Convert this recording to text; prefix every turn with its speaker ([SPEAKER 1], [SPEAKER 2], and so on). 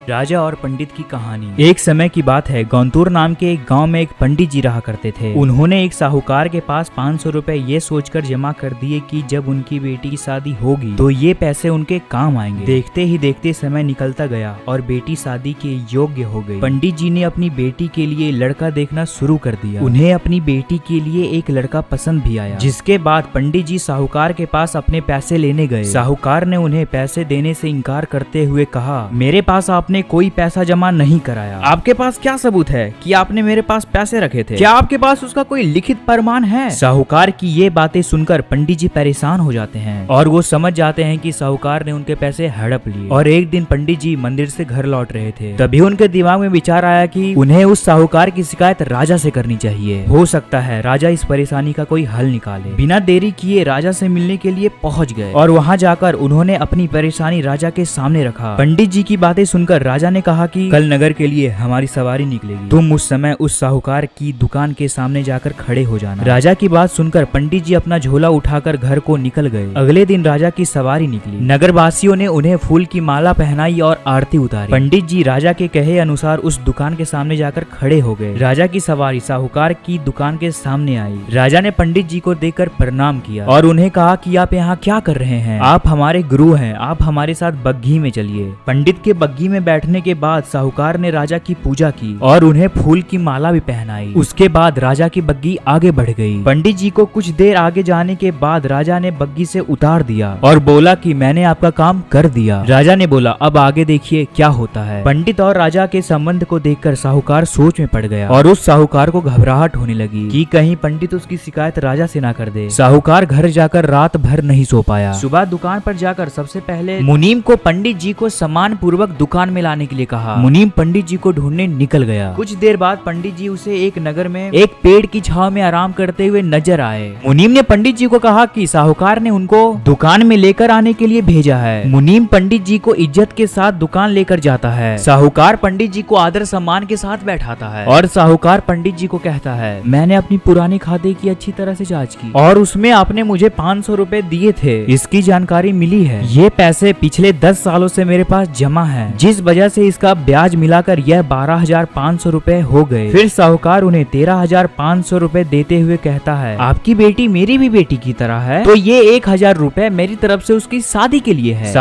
[SPEAKER 1] राजा और पंडित की कहानी। एक समय की बात है, गौंतूर नाम के एक गांव में एक पंडित जी रहा करते थे। उन्होंने एक साहूकार के पास 500 रुपए ये सोचकर जमा कर दिए कि जब उनकी बेटी की शादी होगी तो ये पैसे उनके काम आएंगे। देखते ही देखते समय निकलता गया और बेटी शादी के योग्य हो गई। पंडित जी ने अपनी बेटी के लिए लड़का देखना शुरू कर दिया। उन्हें अपनी बेटी के लिए एक लड़का पसंद भी आया, जिसके बाद पंडित जी साहूकार के पास अपने पैसे लेने गए। साहूकार ने उन्हें पैसे देने से इनकार करते हुए कहा, मेरे पास आपने कोई पैसा जमा नहीं कराया। आपके पास क्या सबूत है कि आपने मेरे पास पैसे रखे थे? क्या आपके पास उसका कोई लिखित प्रमाण है? साहूकार की ये बातें सुनकर पंडित जी परेशान हो जाते हैं और वो समझ जाते हैं कि साहूकार ने उनके पैसे हड़प लिए। और एक दिन पंडित जी मंदिर से घर लौट रहे थे, तभी उनके दिमाग में विचार आया कि उन्हें उस साहूकार की शिकायत राजा से करनी चाहिए। हो सकता है राजा इस परेशानी का कोई हल निकाले। बिना देरी किए राजा से मिलने के लिए पहुंच गए और वहां जाकर उन्होंने अपनी परेशानी राजा के सामने रखा। पंडित जी की बातें सुनकर राजा ने कहा कि कल नगर के लिए हमारी सवारी निकलेगी, तुम उस समय उस साहूकार की दुकान के सामने जाकर खड़े हो जाना। राजा की बात सुनकर पंडित जी अपना झोला उठाकर घर को निकल गए। अगले दिन राजा की सवारी निकली। नगरवासियों ने उन्हें फूल की माला पहनाई और आरती उतारी। पंडित जी राजा के कहे अनुसार उस दुकान के सामने जाकर खड़े हो गए। राजा की सवारी साहूकार की दुकान के सामने आई। राजा ने पंडित जी को देखकर प्रणाम किया और उन्हें कहा कि आप यहाँ क्या कर रहे हैं? आप हमारे गुरु हैं, आप हमारे साथ बग्घी में चलिए। पंडित के बग्घी में बैठने के बाद साहूकार ने राजा की पूजा की और उन्हें फूल की माला भी पहनाई। उसके बाद राजा की बग्घी आगे बढ़ गई। पंडित जी को कुछ देर आगे जाने के बाद राजा ने बग्घी से उतार दिया और बोला कि मैंने आपका काम कर दिया। राजा ने बोला, अब आगे देखिए क्या होता है। पंडित और राजा के संबंध को देखकर साहूकार सोच में पड़ गया और उस साहूकार को घबराहट होने लगी कि कहीं पंडित उसकी शिकायत राजा से ना कर दे। साहूकार घर जाकर रात भर नहीं सो पाया। सुबह दुकान पर जाकर सबसे पहले मुनीम को पंडित जी को सम्मान पूर्वक दुकान में लाने के लिए कहा। मुनीम पंडित जी को ढूंढने निकल गया। कुछ देर बाद पंडित जी उसे एक नगर में एक पेड़ की छांव में आराम करते हुए नजर आए। मुनीम ने पंडित जी को कहा कि साहूकार ने उनको दुकान में लेकर आने के लिए भेजा है। मुनीम पंडित जी को इज्जत के साथ दुकान लेकर जाता है। साहूकार पंडित जी को आदर सम्मान के साथ बैठाता है और साहूकार पंडित जी को कहता है, मैंने अपनी पुरानी खाते की अच्छी तरह से जांच की और उसमें आपने मुझे 500 रुपए दिए थे। इसकी जानकारी मिली है। ये पैसे पिछले 10 सालों से मेरे पास जमा है, जिस वजह से इसका ब्याज मिलाकर यह 12,500 रुपए हो गए। फिर साहूकार उन्हें 13,500 रुपए देते हुए कहता है, आपकी बेटी मेरी भी बेटी की तरह है, तो ये 1,000 रुपए मेरी तरफ से उसकी शादी के लिए है।